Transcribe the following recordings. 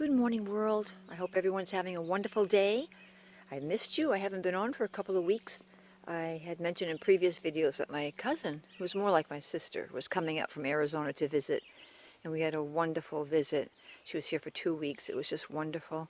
Good morning, world. I hope everyone's having a wonderful day. I missed you. I haven't been on for a couple of weeks. I had mentioned in previous videos that my cousin, who's more like my sister, was coming up from Arizona to visit, and we had a wonderful visit. She was here for 2 weeks. It was just wonderful,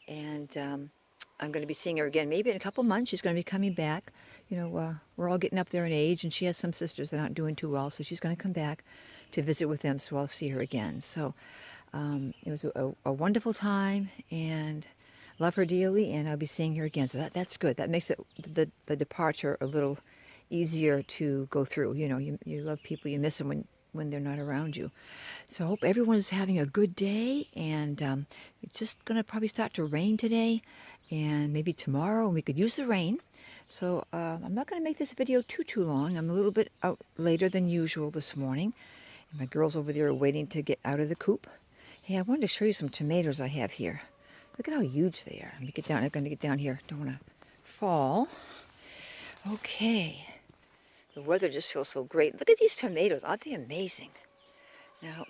and I'm going to be seeing her again maybe in a couple months. She's going to be coming back. You know, we're all getting up there in age, and she has some sisters that aren't doing too well, so she's going to come back to visit with them, so I'll see her again. So it was a wonderful time, and love her dearly, and I'll be seeing her again. So that's good. That makes it the departure a little easier to go through. You know, you love people, you miss them when they're not around you. So I hope everyone is having a good day, and it's just going to probably start to rain today, and maybe tomorrow, and we could use the rain. So I'm not going to make this video too long. I'm a little bit out later than usual this morning. And my girls over there are waiting to get out of the coop. Hey, I wanted to show you some tomatoes I have here. Look at how huge they are. Let me get down. I'm going to get down here. Don't want to fall. Okay. The weather just feels so great. Look at these tomatoes. Aren't they amazing? Now,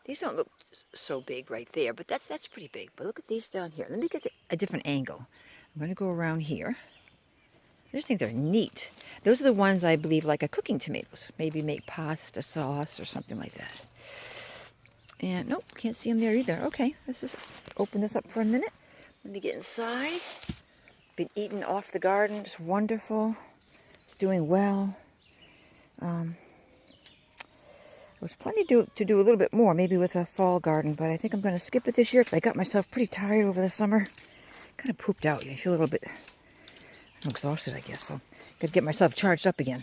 these don't look so big right there, but that's pretty big. But look at these down here. Let me get a different angle. I'm going to go around here. I just think they're neat. Those are the ones I believe like a cooking tomatoes. Maybe make pasta sauce or something like that. And nope, can't see them there either. Okay, let's just open this up for a minute. Let me get inside. Been eating off the garden. It's wonderful. It's doing well. There's plenty to do a little bit more, maybe with a fall garden, but I think I'm going to skip it this year because I got myself pretty tired over the summer. Kind of pooped out. I feel a little bit exhausted, I guess. So got to get myself charged up again.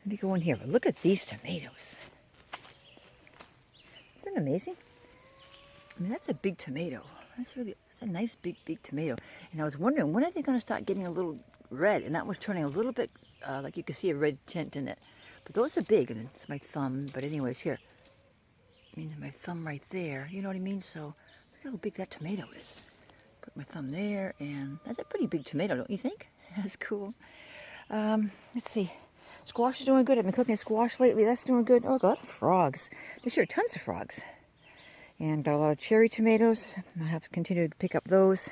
Let me go in here. But look at these tomatoes. Isn't that amazing? I mean, that's a big tomato. That's a nice big tomato. And I was wondering, when are they going to start getting a little red? And that was turning a little bit, like you could see a red tint in it. But those are big, and it's my thumb. But anyways, here. I mean, my thumb right there. You know what I mean? So look how big that tomato is. Put my thumb there, and that's a pretty big tomato, don't you think? That's cool. Let's see. Squash is doing good. I've been cooking squash lately. That's doing good. Oh, got frogs. This year, tons of frogs. And got a lot of cherry tomatoes. I have to continue to pick up those.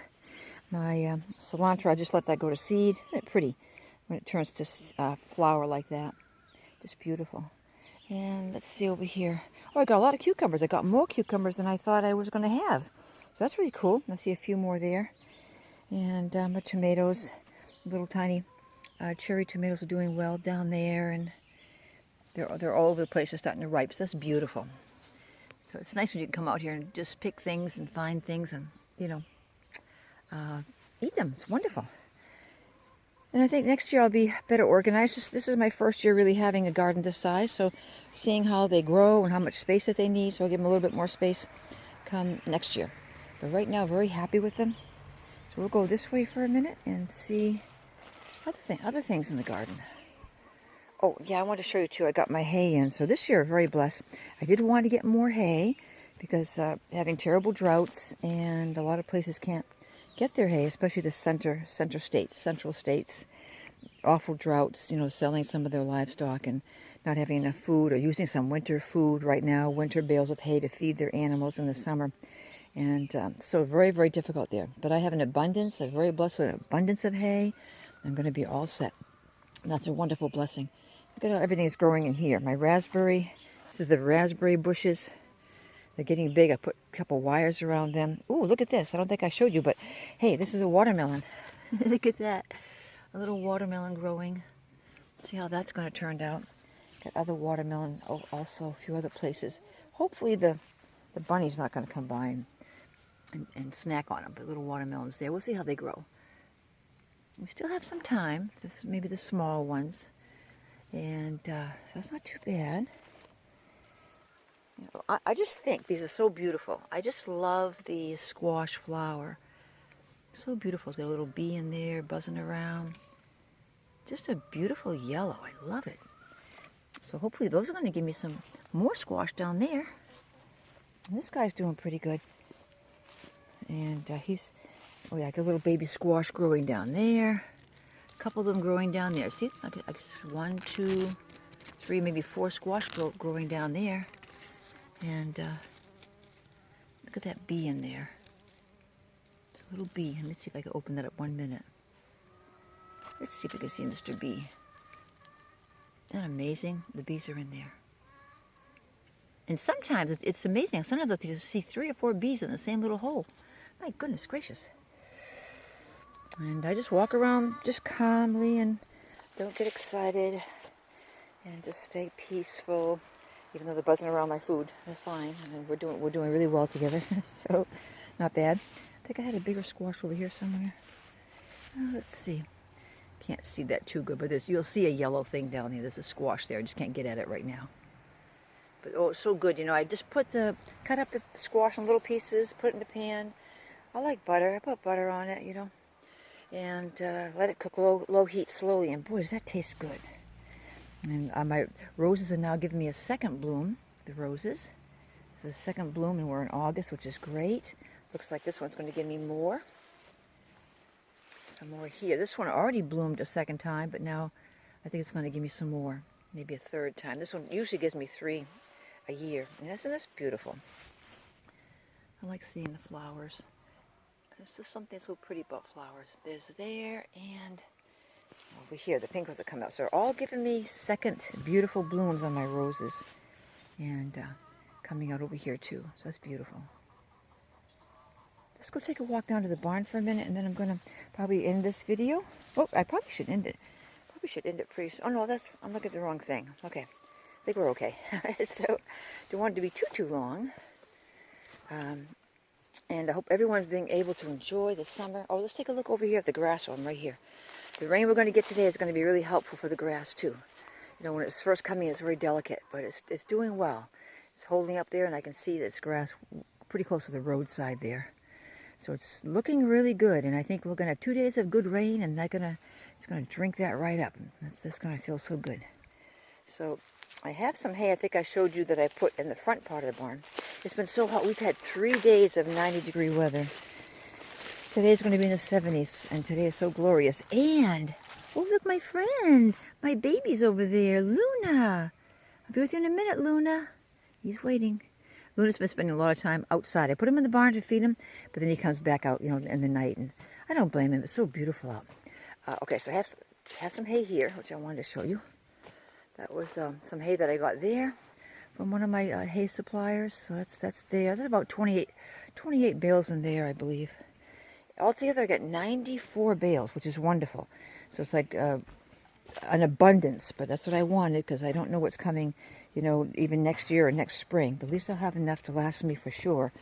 My cilantro, I just let that go to seed. Isn't it pretty when it turns to flower like that? Just beautiful. And let's see over here. Oh, I got a lot of cucumbers. I got more cucumbers than I thought I was going to have. So that's really cool. I see a few more there. And my tomatoes, little tiny cherry tomatoes are doing well down there, and they're all over the place. They're starting to ripe. So that's beautiful. So it's nice when you can come out here and just pick things and find things and, you know, eat them. It's wonderful. And I think next year I'll be better organized. This is my first year really having a garden this size, so seeing how they grow and how much space that they need, so I'll give them a little bit more space come next year. But right now, very happy with them. So we'll go this way for a minute and see other things in the garden. Oh, yeah, I wanted to show you, too. I got my hay in. So this year, I'm very blessed. I did want to get more hay because having terrible droughts, and a lot of places can't get their hay, especially the central states. Awful droughts, you know, selling some of their livestock and not having enough food, or using some winter food right now, winter bales of hay to feed their animals in the summer. And so very, very difficult there. But I have an abundance. I'm very blessed with an abundance of hay. I'm going to be all set. And that's a wonderful blessing. Look at how everything is growing in here. My raspberry, this is the raspberry bushes. They're getting big. I put a couple wires around them. Ooh, look at this. I don't think I showed you, but hey, this is a watermelon. Look at that. A little watermelon growing. See how that's going to turn out. Got other watermelon also, a few other places. Hopefully the bunny's not going to come by and snack on them, but little watermelons there. We'll see how they grow. We still have some time. Maybe the small ones. And so that's not too bad. You know, I just think these are so beautiful. I just love the squash flower. So beautiful. There's a little bee in there buzzing around. Just a beautiful yellow. I love it. So hopefully those are going to give me some more squash down there. And this guy's doing pretty good. And oh yeah, I got a little baby squash growing down there. A couple of them growing down there. See, I guess 1, 2, 3, maybe 4 squash growing down there. And Look at that bee in there. It's a little bee. Let me see if I can open that up 1 minute. Let's see if we can see Mr. Bee. Isn't that amazing? The bees are in there. And sometimes it's amazing. Sometimes I'll see 3 or 4 bees in the same little hole. My goodness gracious. And I just walk around just calmly and don't get excited and just stay peaceful. Even though they're buzzing around my food, they're fine. I mean, we're doing really well together, so not bad. I think I had a bigger squash over here somewhere. Let's see. Can't see that too good, but you'll see a yellow thing down there. There's a squash there. I just can't get at it right now. But oh, it's so good. You know, I just cut up the squash in little pieces, put it in the pan. I like butter. I put butter on it, you know, and let it cook low heat slowly. And boy, does that taste good. And my roses are now giving me a second bloom. The roses. This is the second bloom, and we're in August, which is great. Looks like this one's going to give me more. Some more here. This one already bloomed a second time, but now I think it's going to give me some more. Maybe a third time. This one usually gives me 3 a year. And isn't this beautiful? I like seeing the flowers. There's just something so pretty about flowers. There's there and over here. The pink ones that come out. So they're all giving me second beautiful blooms on my roses. And coming out over here too. So that's beautiful. Let's go take a walk down to the barn for a minute, and then I'm going to probably end this video. Oh, I probably should end it. Probably should end it pretty soon. Oh, no, I'm looking at the wrong thing. Okay. I think we're okay. So, don't want it to be too long. And I hope everyone's being able to enjoy the summer. Oh, let's take a look over here at the grass one right here. The rain we're going to get today is going to be really helpful for the grass, too. You know, when it's first coming, it's very delicate, but it's doing well. It's holding up there, and I can see that it's grass pretty close to the roadside there. So it's looking really good, and I think we're going to have 2 days of good rain, and it's going to drink that right up. It's just going to feel so good. So I have some hay I think I showed you that I put in the front part of the barn. It's been so hot. We've had 3 days of 90-degree weather. Today's going to be in the 70s, and today is so glorious. And, oh, look, my friend. My baby's over there, Luna. I'll be with you in a minute, Luna. He's waiting. Luna's been spending a lot of time outside. I put him in the barn to feed him, but then he comes back out, you know, in the night, and I don't blame him. It's so beautiful out. Okay, so I have some hay here, which I wanted to show you. That was some hay that I got there from one of my hay suppliers. So that's there. There's about 28 bales in there, I believe. Altogether, I got 94 bales, which is wonderful. So it's like an abundance, but that's what I wanted because I don't know what's coming, you know, even next year or next spring. But at least I'll have enough to last me for sure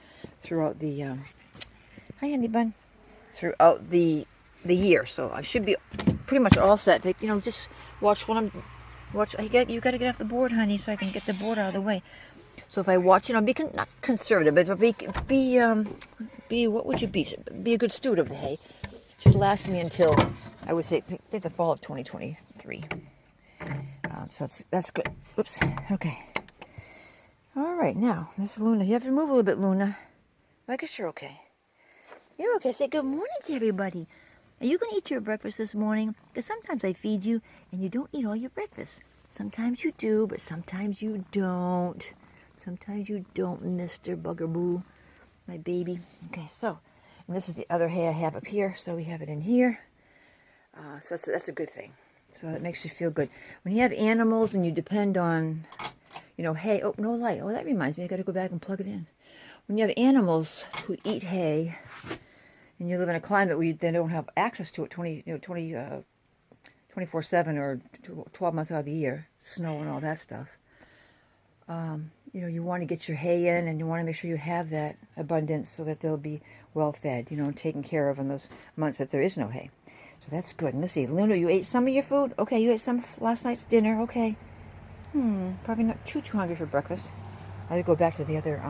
throughout the, hi, honey bun, throughout the year. So I should be pretty much all set. You know, just watch what I'm, you got to get off the board, honey, so I can get the board out of the way. So if I watch, you know, not conservative, but be what would you be? Be a good steward of the hay. Should last me until, I would say, think the fall of 2023. So that's good. Oops. Okay. All right. Now, this is Luna. You have to move a little bit, Luna. I guess you're okay. You're okay. Say good morning to everybody. Are you going to eat your breakfast this morning? Because sometimes I feed you and you don't eat all your breakfast. Sometimes you do, but sometimes you don't. Sometimes you don't, Mr. Bugaboo, my baby. Okay, so, and this is the other hay I have up here, so we have it in here. So that's a good thing. So that makes you feel good. When you have animals and you depend on, you know, hay. Oh, no light. Oh, that reminds me. I got to go back and plug it in. When you have animals who eat hay, and you live in a climate where they don't have access to it 24/7 or 12 months out of the year, snow and all that stuff. You know, you want to get your hay in, and you want to make sure you have that abundance so that they'll be well fed, you know, and taken care of in those months that there is no hay. So that's good. And let's see, Luna, you ate some of your food? Okay, you ate some last night's dinner. Okay. Probably not too hungry for breakfast. I gotta go back to the other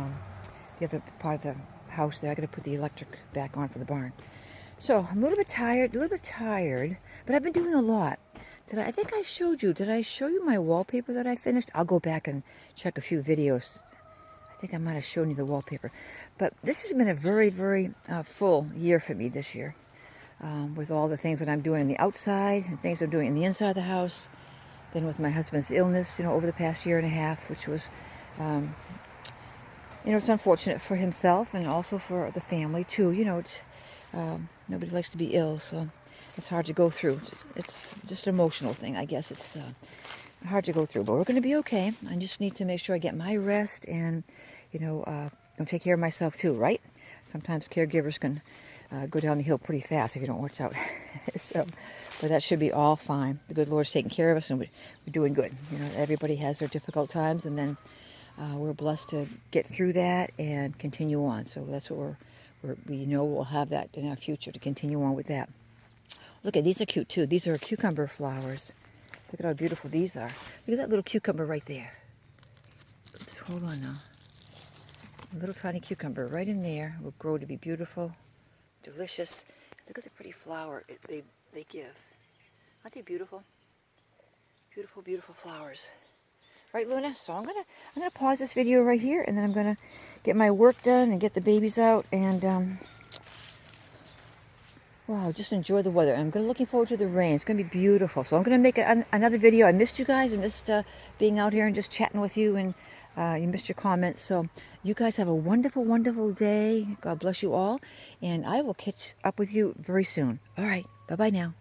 part of the house there. I gotta put the electric back on for the barn. So I'm a little bit tired, but I've been doing a lot. I think I showed you. Did I show you my wallpaper that I finished? I'll go back and check a few videos. I think I might have shown you the wallpaper. But this has been a very, very full year for me this year. With all the things that I'm doing on the outside and things I'm doing in the inside of the house. Then with my husband's illness, you know, over the past year and a half, which was you know, it's unfortunate for himself and also for the family too. You know, it's nobody likes to be ill, so it's hard to go through. It's just an emotional thing, I guess. It's hard to go through, but we're going to be okay. I just need to make sure I get my rest and, you know, take care of myself too, right? Sometimes caregivers can go down the hill pretty fast if you don't watch out. So, but that should be all fine. The good Lord's taking care of us, and we're doing good. You know, everybody has their difficult times, and then we're blessed to get through that and continue on. So that's what we know we'll have that in our future, to continue on with that. Look at these, are cute too. These are cucumber flowers. Look at how beautiful these are. Look at that little cucumber right there. Oops, hold on now. A little tiny cucumber right in there will grow to be beautiful, delicious. Look at the pretty flower they give. Aren't they beautiful? Beautiful, beautiful flowers. Right, Luna? So I'm gonna pause this video right here, and then I'm gonna get my work done and get the babies out, and wow, just enjoy the weather. I'm looking forward to the rain. It's gonna be beautiful. So I'm gonna make another video. I missed you guys. I missed being out here and just chatting with you, and you missed your comments. So you guys have a wonderful, wonderful day. God bless you all, and I will catch up with you very soon. All right, bye-bye now.